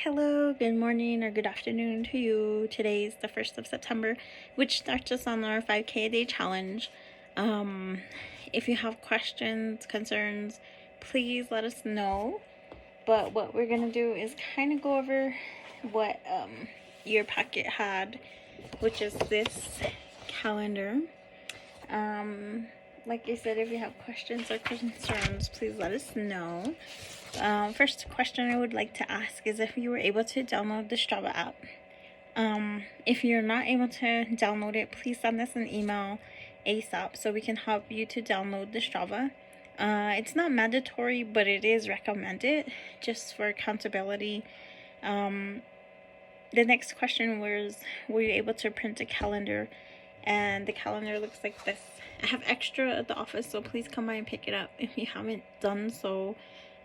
Hello, good morning or good afternoon to you. Today's the 1st of September, which starts us on our 5K a day challenge. If you have questions, concerns, please let us know. But what we're going to do is kind of go over what your packet had, which is this calendar. Like I said, if you have questions or concerns, please let us know. First question I would like to ask is if you were able to download the Strava app. If you're not able to download it, please send us an email ASAP so we can help you to download the Strava. It's not mandatory, but it is recommended just for accountability. The next question was, were you able to print a calendar? And the calendar looks like this. I have extra at the office, so please come by and pick it up if you haven't done so.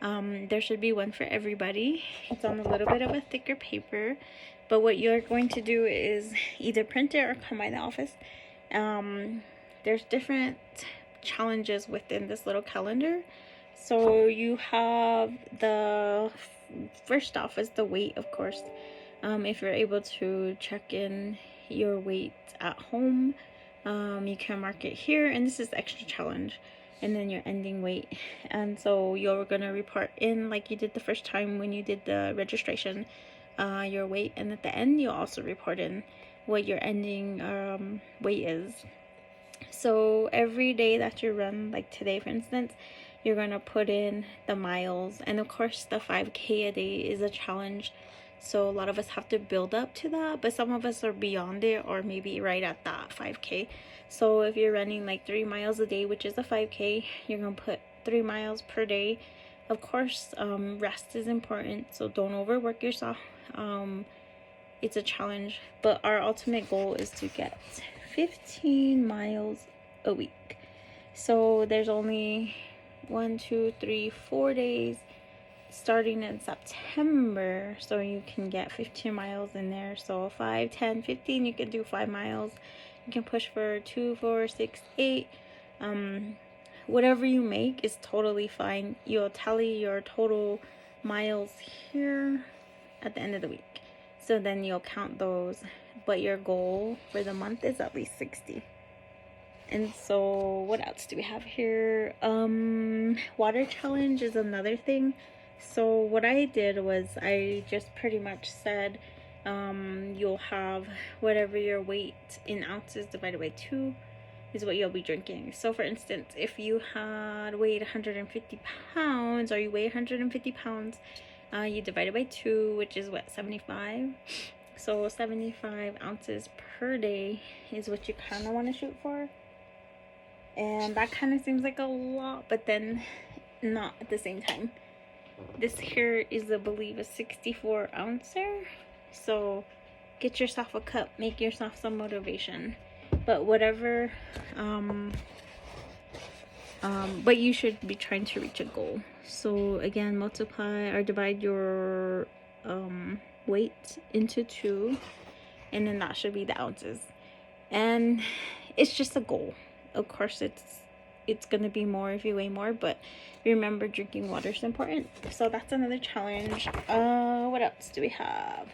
There should be one for everybody. It's on a little bit of a thicker paper, but what you're going to do is either print it or come by the office. There's different challenges within this little calendar. So you have the first off is the weight, of course. If you're able to check in your weight at home, you can mark it here, and this is extra challenge, and then your ending weight. And so you're gonna report in like you did the first time when you did the registration, your weight, and at the end you'll also report in what your ending weight is. So every day that you run, like today for instance, you're gonna put in the miles, and of course the 5K a day is a challenge, so a lot of us have to build up to that, but some of us are beyond it or maybe right at that 5K. So if you're running like 3 miles a day, which is a 5K, you're gonna put 3 miles per day. Of course, rest is important, so don't overwork yourself. It's a challenge, but our ultimate goal is to get 15 miles a week. So there's only 4 days starting in September, so you can get 15 miles in there. So 5, 10, 15, you can do 5 miles. You can push for 2, 4, 6, 8. Whatever you make is totally fine. You'll tally your total miles here at the end of the week. So then you'll count those, but your goal for the month is at least 60. And so what else do we have here? Water challenge is another thing. So what I did was I just pretty much said you'll have whatever your weight in ounces divided by 2 is what you'll be drinking. So for instance, if you had weighed 150 pounds or you weigh 150 pounds, you divide it by 2, which is what, 75? So 75 ounces per day is what you kind of want to shoot for. And that kind of seems like a lot, but then not at the same time. This here is, I believe, a 64 ouncer. So get yourself a cup, make yourself some motivation. But whatever, but you should be trying to reach a goal. So again, multiply or divide your weight into 2, and then that should be the ounces. And it's just a goal. Of course, it's gonna be more if you weigh more, but remember, drinking water is important. So that's another challenge. What else do we have?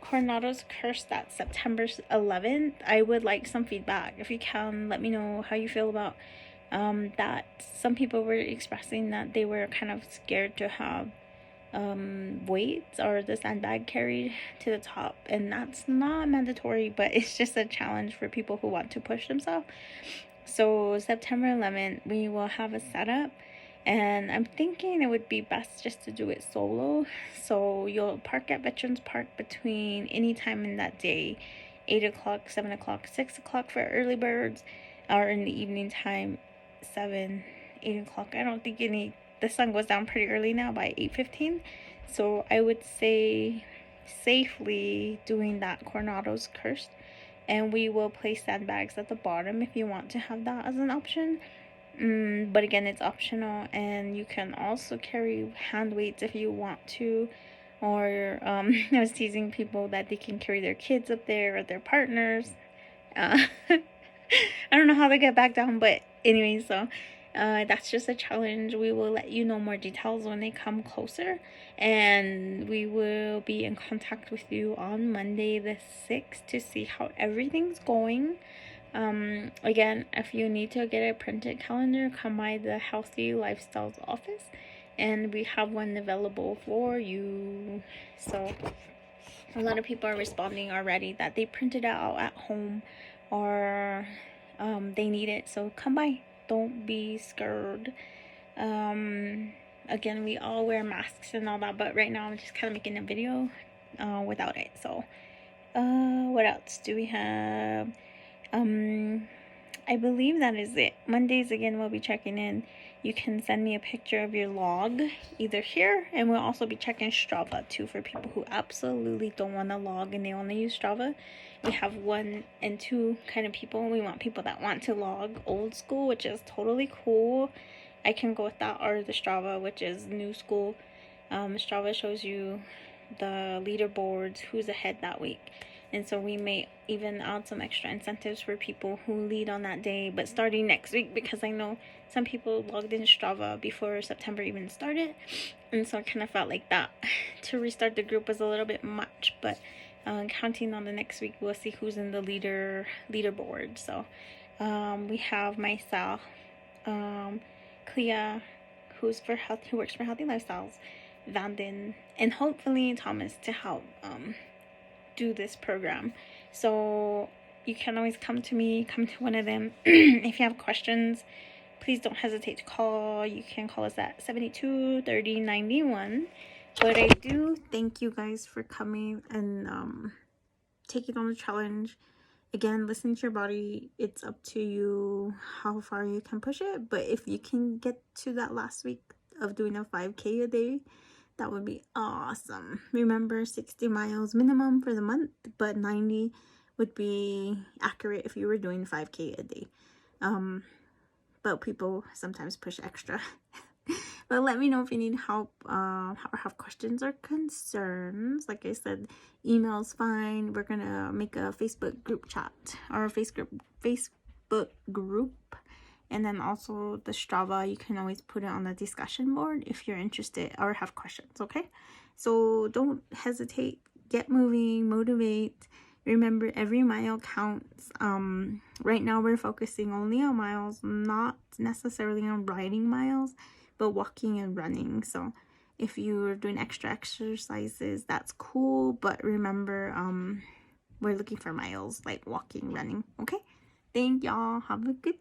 Coronado's Curse, that's September 11th. I would like some feedback. If you can, let me know how you feel about that. Some people were expressing that they were kind of scared to have weights or the sandbag carried to the top, and that's not mandatory, but it's just a challenge for people who want to push themselves. So September 11th we will have a setup, and I'm thinking it would be best just to do it solo. So you'll park at Veterans Park between any time in that day, 8 o'clock, 7 o'clock, 6 o'clock for early birds, or in the evening time, 7, 8 o'clock. I don't think the sun goes down pretty early now by 8:15. So I would say safely doing that Coronado's Curse. And we will place sandbags at the bottom if you want to have that as an option. But again, it's optional, and you can also carry hand weights if you want to. Or I was teasing people that they can carry their kids up there or their partners. I don't know how they get back down, but anyway, so That's just a challenge. We will let you know more details when they come closer, and we will be in contact with you on Monday the 6th to see how everything's going. Again, if you need to get a printed calendar, come by the Healthy Lifestyles office, and we have one available for you. So a lot of people are responding already that they printed it out at home, or they need it. So come by. Don't be scared. Again, we all wear masks and all that, but right now I'm just kind of making a video without it. So what else do we have? I believe that is it. Mondays again, we'll be checking in. You can send me a picture of your log either here, and we'll also be checking Strava too for people who absolutely don't want to log and they only use Strava. We have 1 and 2 kind of people. We want people that want to log old school, which is totally cool. I can go with that, or the Strava, which is new school. Strava shows you the leaderboards, who's ahead that week. And so we may even add some extra incentives for people who lead on that day, but starting next week, because I know some people logged in Strava before September even started. And so I kind of felt like that to restart the group was a little bit much, but counting on the next week, we'll see who's in the leaderboard. So we have myself, Clea, who works for Healthy Lifestyles, Vanden, and hopefully Thomas to help do this program. So you can always come to me, come to one of them. If you have questions, please don't hesitate to call. You can call us at 72-30-91. But I do thank you guys for coming and taking on the challenge. Again, listening to your body, it's up to you how far you can push it. But if you can get to that last week of doing a 5K a day, that would be awesome. Remember, 60 miles minimum for the month, but 90 would be accurate if you were doing 5K a day. But people sometimes push extra. But let me know if you need help or have questions or concerns. Like I said, email's fine. We're gonna make a Facebook group chat, or a Facebook group. And then also the Strava, you can always put it on the discussion board if you're interested or have questions, okay? So don't hesitate. Get moving, motivate. Remember, every mile counts. Right now we're focusing only on miles, not necessarily on riding miles, but walking and running. So if you're doing extra exercises, that's cool. But remember, we're looking for miles, like walking, running, okay? Thank y'all. Have a good